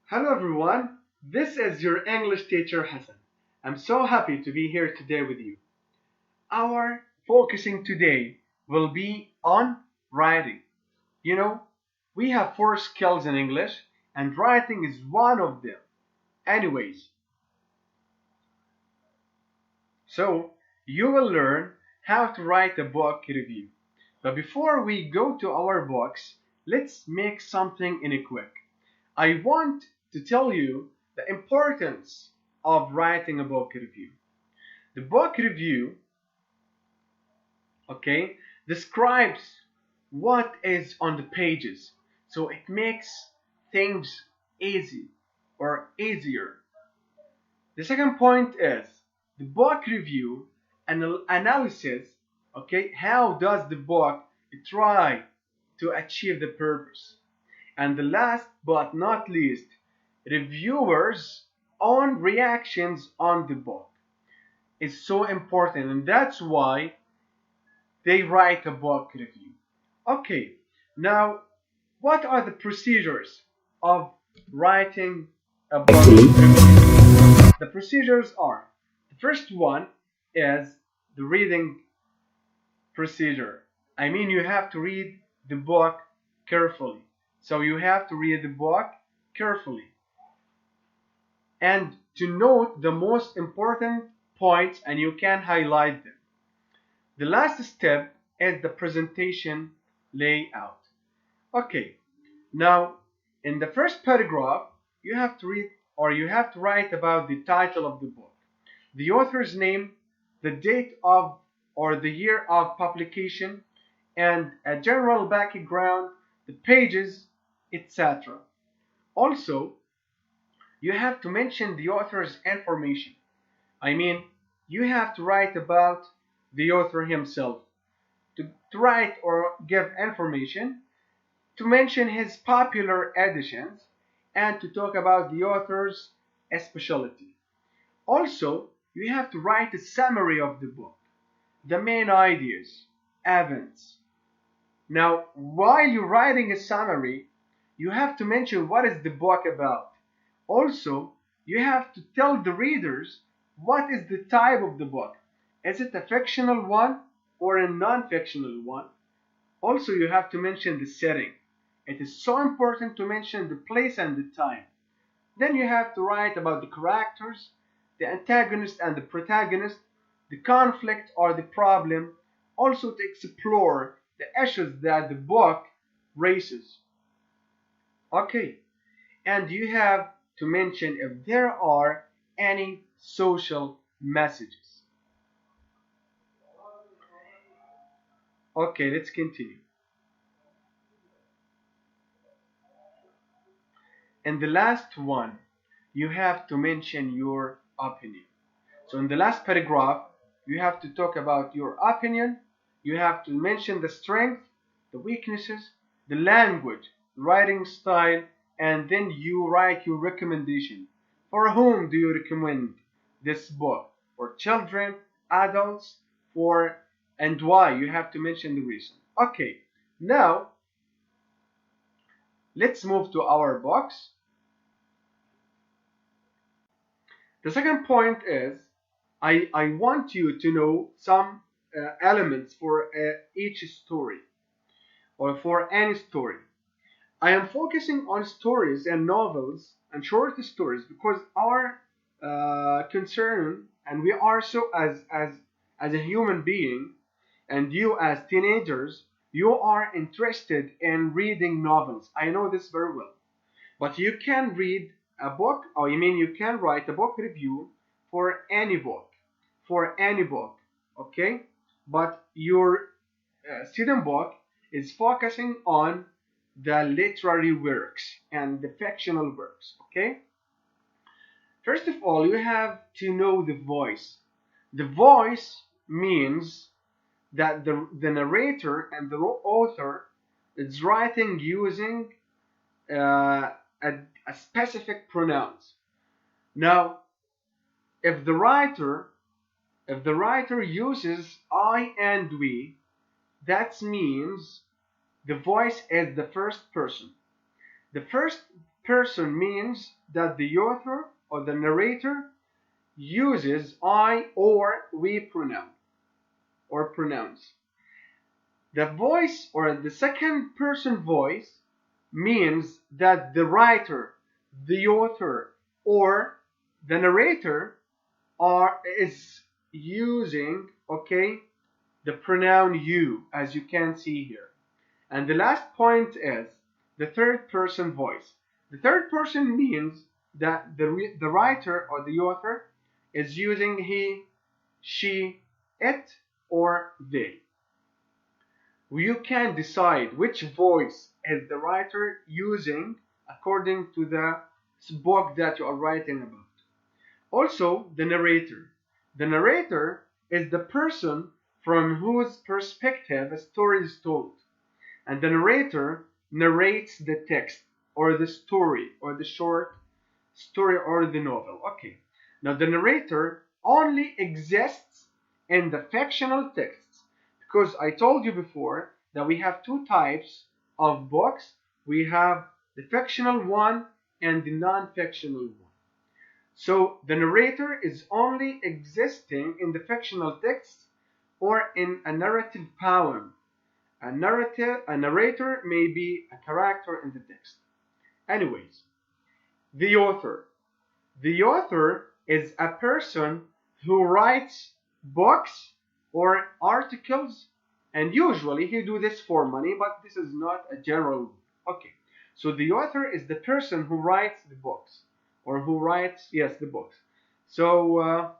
Hello everyone, this is your English teacher Hassan. I'm so happy to be here today with you. Our focusing today will be on writing. You know, we have four skills in English and writing is one of them. Anyways, so you will learn how to write a book review. But before we go to our books, let's make something in a quick. I want to tell you the importance of writing a book review. The book review, okay, describes what is on the pages. So it makes things easy or easier. The second point is the book review analysis, okay, how does the book try to achieve the purpose? And the last but not least, reviewers' own reactions on the book is so important, and that's why they write a book review. Okay, now what are the procedures of writing a book review? The procedures are the first one is the reading procedure. I mean, you have to read the book carefully. So you have to read the book carefully and to note the most important points and you can highlight them. The last step is the presentation layout. Okay, now in the first paragraph, you have to read or you have to write about the title of the book, the author's name, the date of or the year of publication, and a general background, the pages, etc. Also, you have to mention the author's information. I mean, you have to write about the author himself, to write or give information, to mention his popular editions, and to talk about the author's specialty. Also, you have to write a summary of the book, the main ideas, events. Now, while you're writing a summary, you have to mention what is the book about. Also, you have to tell the readers what is the type of the book. Is it a fictional one or a non-fictional one? Also, you have to mention the setting. It is so important to mention the place and the time. Then you have to write about the characters, the antagonist and the protagonist, the conflict or the problem, also to explore the issues that the book raises. Okay, and you have to mention if there are any social messages. Okay, let's continue. And the last one, you have to mention your opinion. So in the last paragraph, you have to talk about your opinion, you have to mention the strength, the weaknesses, the language, writing style, and then you write your recommendation. For whom do you recommend this book? For children, adults, for and why? You have to mention the reason. Okay, now let's move to our box. The second point is I want you to know some elements for each story or for any story. I am focusing on stories and novels and short stories because our concern and we are so as a human being and you as teenagers you are interested in reading novels. I know this very well. But you can read a book, or you mean you can write a book review for any book, okay? But your student book is focusing on the literary works and the fictional works, okay? First of all, you have to know the voice. The voice means that the narrator and the author is writing using uh, a specific pronouns. Now, if the writer uses I and we, that means the voice is the first person. The first person means that the author or the narrator uses I or we pronoun or pronouns. The voice or the second person voice means that the writer, the author, or the narrator is using, okay, the pronoun you, as you can see here. And the last point is the third person voice. The third person means that the writer or the author is using he, she, it, or they. You can decide which voice is the writer using according to the book that you are writing about. Also, the narrator. The narrator is the person from whose perspective a story is told. And the narrator narrates the text or the story or the short story or the novel. Okay. Now the narrator only exists in the fictional texts because I told you before that we have two types of books. We have the fictional one and the non-fictional one. So the narrator is only existing in the fictional text or in a narrative poem. A narrator may be a character in the text. Anyways, the author. The author is a person who writes books or articles, and usually he do this for money, but this is not a general rule. Okay, so the author is the person who writes the books, or who writes, yes, the books. So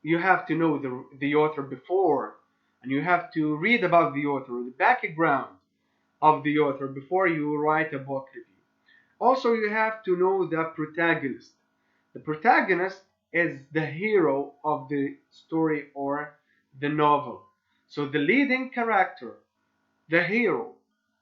you have to know the author before, and you have to read about the author, the background of the author before you write a book review. Also, you have to know the protagonist. The protagonist is the hero of the story or the novel. So the leading character, the hero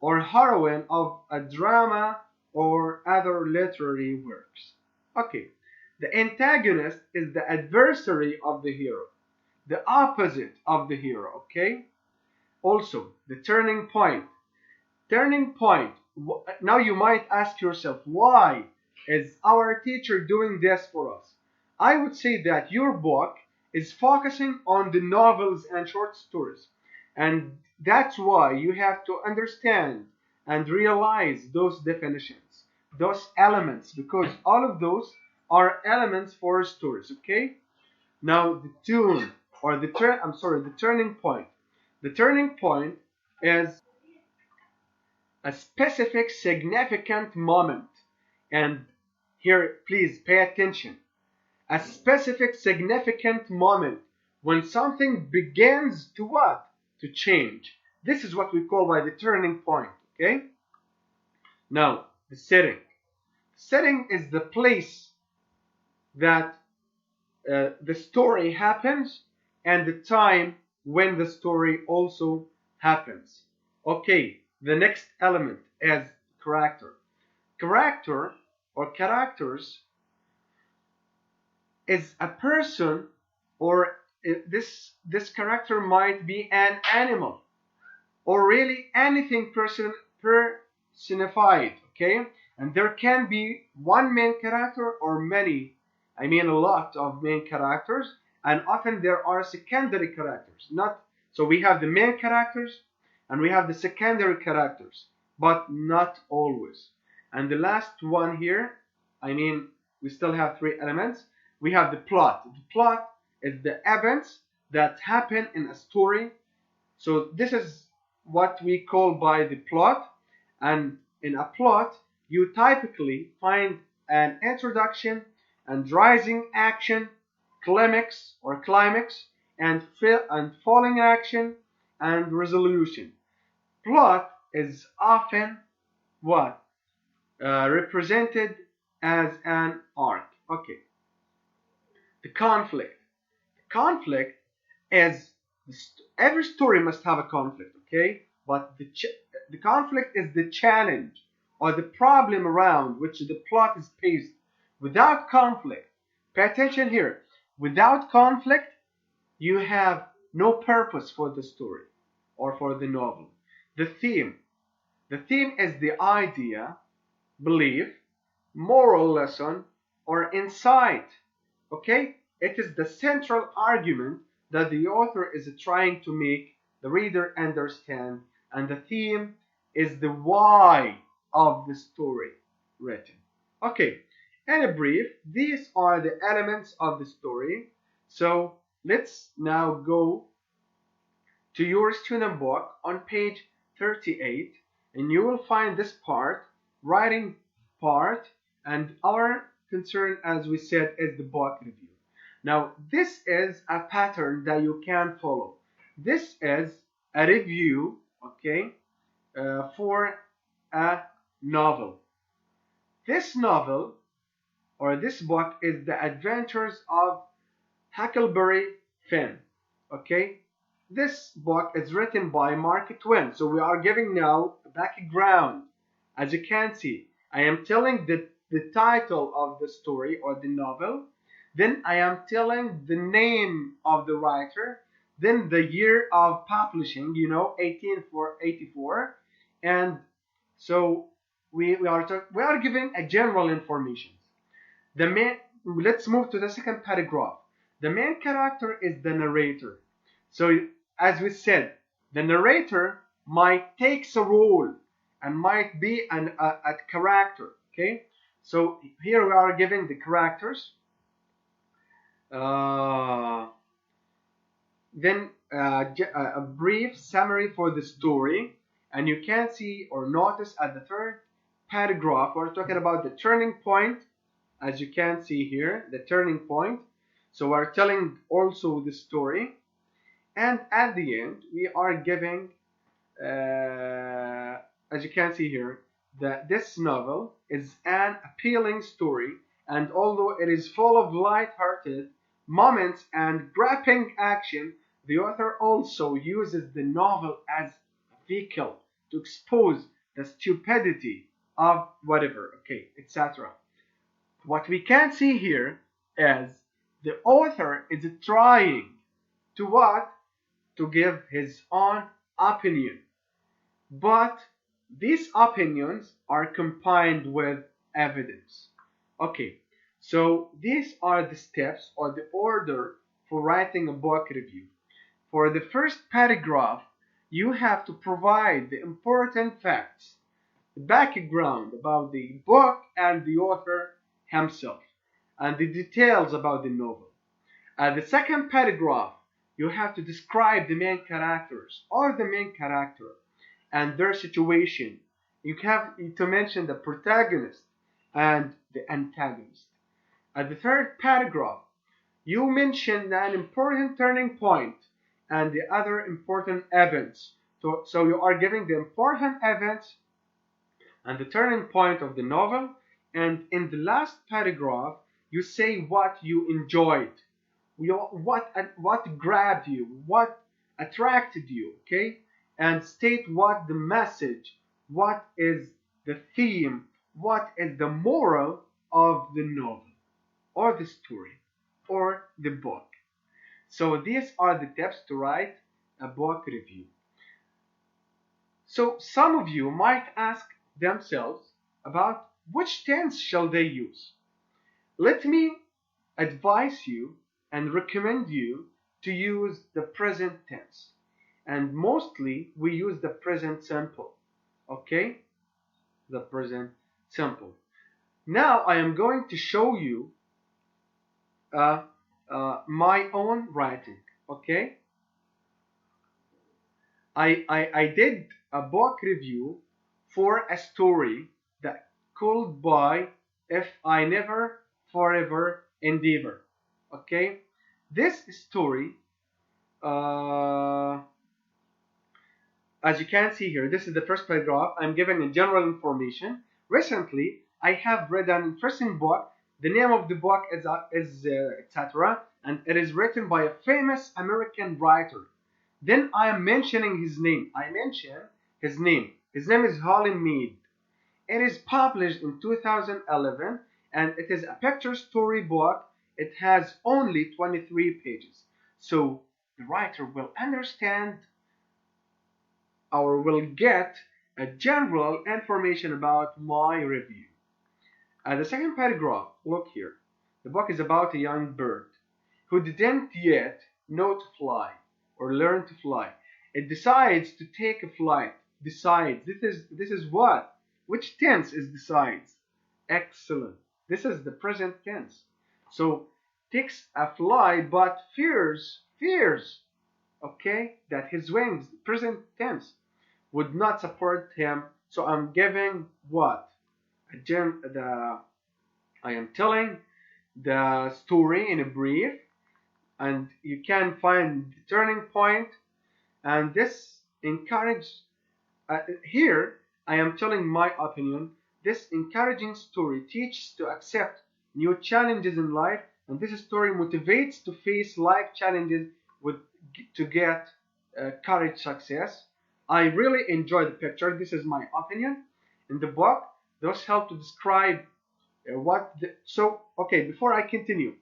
or heroine of a drama or other literary works. Okay, the antagonist is the adversary of the hero, the opposite of the hero, okay? Also, the turning point. Turning point. Now you might ask yourself, why is our teacher doing this for us? I would say that your book is focusing on the novels and short stories. And that's why you have to understand and realize those definitions, those elements, because all of those are elements for stories, okay? Now the tune or the turning point. The turning point is a specific significant moment. And here, please pay attention. A specific significant moment when something begins to what? To change. This is what we call by the turning point, okay? Now, the setting. Setting is the place that the story happens and the time when the story also happens. Okay, the next element is character. Character or characters is a person, or this character might be an animal or really anything personified, okay? And there can be one main character or many, I mean a lot of main characters, and often there are secondary characters. Not so we have the main characters and we have the secondary characters, but not always. And the last one here, I mean, we still have three elements. We have the plot. The plot is the events that happen in a story. So this is what we call by the plot. And in a plot, you typically find an introduction and rising action, climax, and falling action and resolution. Plot is often what? Represented as an arc. Okay. The conflict. The conflict is every story must have a conflict, okay? But the conflict is the challenge or the problem around which the plot is based. Without conflict, pay attention here. Without conflict, you have no purpose for the story or for the novel. The theme. The theme is the idea, belief, moral lesson, or insight. Okay? It is the central argument that the author is trying to make the reader understand, and the theme is the why of the story written. Okay, in a brief, these are the elements of the story. So let's now go to your student book on page 38, and you will find this part, writing part, and our concern, as we said, is the book review. Now, this is a pattern that you can follow. This is a review, okay, for a novel. This novel or this book is The Adventures of Huckleberry Finn. Okay, this book is written by Mark Twain. So we are giving now a background. As you can see, I am telling the title of the story or the novel. Then I am telling the name of the writer. Then the year of publishing, 1884. And so we are giving a general information. The main, let's move to the second paragraph. The main character is the narrator. So, as we said, the narrator might take a role and might be a character. Okay, so here we are giving the characters. Then a brief summary for the story, and you can see or notice at the third paragraph we're talking about the turning point. As you can see here, the turning point. So we're telling also the story, and at the end we are giving, as you can see here, that this novel is an appealing story, and although it is full of light-hearted moments and gripping action, the author also uses the novel as a vehicle to expose the stupidity of whatever, okay, etc. What we can see here is the author is trying to what? To give his own opinion. But these opinions are combined with evidence. Okay, so these are the steps or the order for writing a book review. For the first paragraph, you have to provide the important facts, the background about the book and the author himself, and the details about the novel. The second paragraph, you have to describe the main characters or the main character and their situation. You have to mention the protagonist and the antagonist. At the third paragraph, you mention an important turning point and the other important events. So you are giving the important events and the turning point of the novel, and in the last paragraph you say what you enjoyed, what grabbed you, what attracted you, okay, and state what the message, what is the theme, what is the moral of the novel or the story or the book. So these are the tips to write a book review. So some of you might ask themselves about which tense shall they use. Let me advise you and recommend you to use the present tense. And mostly we use the present simple. Okay? The present simple. Now I am going to show you my own writing. Okay? I did a book review for a story that called by If I Never Forever Endeavor. Okay, this story, as you can see here, this is the first paragraph. I'm giving a general information. Recently, I have read an interesting book. The name of the book is etc. And it is written by a famous American writer. Then I am mentioning his name. I mention his name. His name is Holland Mead. It is published in 2011 and it is a picture story book. It has only 23 pages. So the writer will understand or will get a general information about my review. The second paragraph, look here. The book is about a young bird who didn't yet know to fly or learn to fly. It decides to take a flight. Decides. This is what? Which tense is decides? Excellent. This is the present tense. So takes a flight but fears, okay, that his wings, present tense, would not support him. So I'm giving what? I am telling the story in a brief, and you can find the turning point, and this encourage here I am telling my opinion. This encouraging story teaches to accept new challenges in life, and this story motivates to face life challenges with to get courage success. I really enjoy the picture. This is my opinion. In the book, those help to describe so okay, before I continue,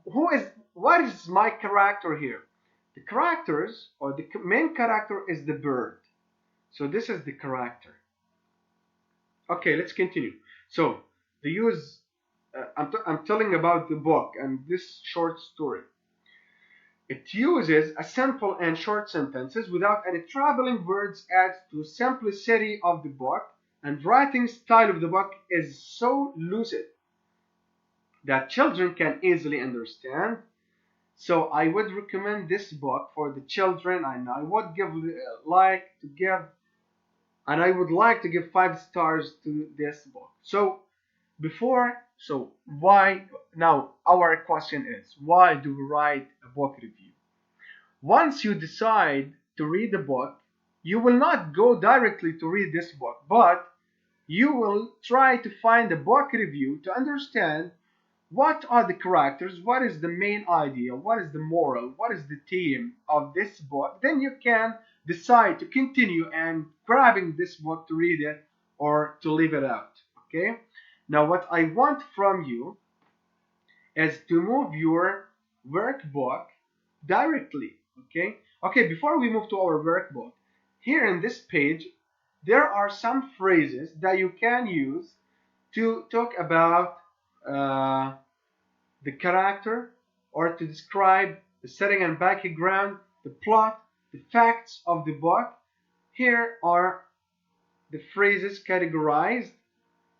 what is my character here? The characters, or the main character, is the bird. So this is the character. Okay, let's continue. So the use I'm telling about the book and this short story. It uses a simple and short sentences without any troubling words, adds to simplicity of the book, and writing style of the book is so lucid that children can easily understand. So I would recommend this book for the children, and I would like to give 5 stars to this book. So why now our question is, why do we write a book review? Once you decide to read a book, you will not go directly to read this book, but you will try to find a book review to understand what are the characters, what is the main idea, what is the moral, what is the theme of this book. Then you can decide to continue and grabbing this book to read it or to leave it out. Okay, now what I want from you is to move your workbook directly. Okay, before we move to our workbook, here in this page there are some phrases that you can use to talk about uh, the character, or to describe the setting and background, the plot, the facts of the book. Here are the phrases categorized.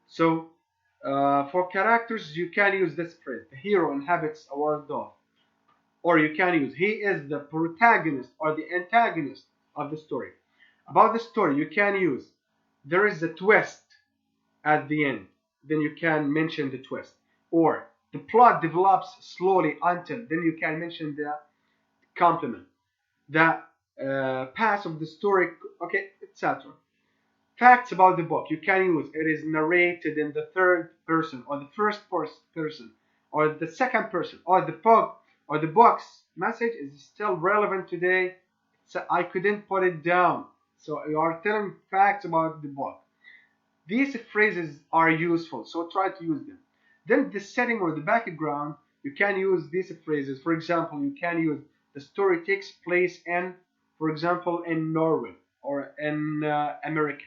So for characters, you can use this phrase: the hero inhabits a world of, or you can use he is the protagonist or the antagonist of the story. About the story, you can use there is a twist at the end. Then you can mention the twist. Or the plot develops slowly until, then you can mention the complement. The path of the story, okay, etc. Facts about the book, you can use it is narrated in the third person or the first person or the second person, or the book's message is still relevant today. So I couldn't put it down. So you are telling facts about the book. These phrases are useful, so try to use them. Then the setting or the background, you can use these phrases. For example, you can use the story takes place in, for example, in Norway or in America.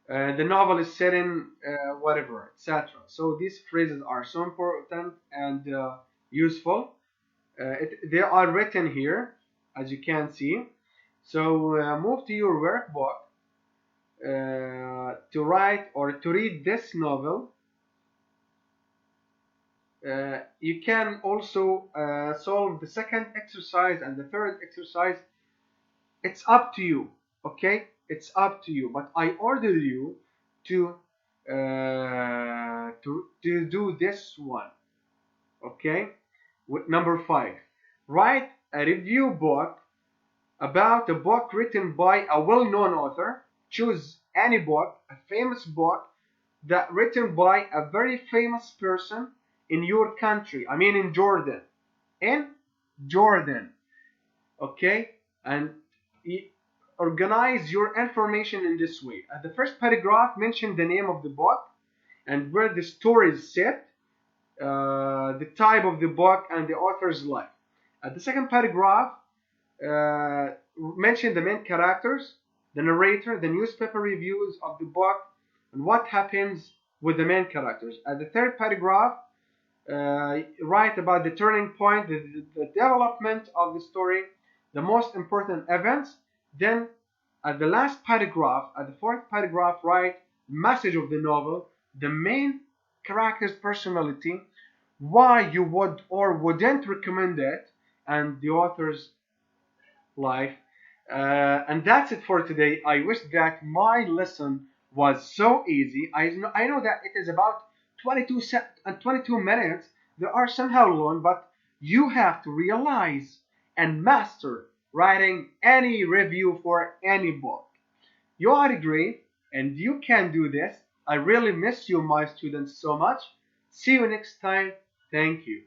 The novel is set in whatever, etc. So these phrases are so important and useful. They are written here, as you can see. So move to your workbook to write or to read this novel. You can also solve the second exercise and the third exercise. It's up to you, okay? It's up to you, but I order you to do this one, okay? With number 5, write a review book about a book written by a well-known author. Choose any book, a famous book that written by a very famous person in your country. I mean in Jordan. In Jordan. Okay? And organize your information in this way. At the first paragraph, mention the name of the book and where the story is set, the type of the book, and the author's life. At the second paragraph, mention the main characters, the narrator, the newspaper reviews of the book, and what happens with the main characters. At the third paragraph, write about the turning point, the development of the story, the most important events. Then, at the last paragraph, at the fourth paragraph, write message of the novel, the main character's personality, why you would or wouldn't recommend it, and the author's life. And that's it for today. I wish that my lesson was so easy. I know that it is about 22 minutes. They are somehow long, but you have to realize and master writing any review for any book. You are great and you can do this. I really miss you, my students, so much. See you next time. Thank you.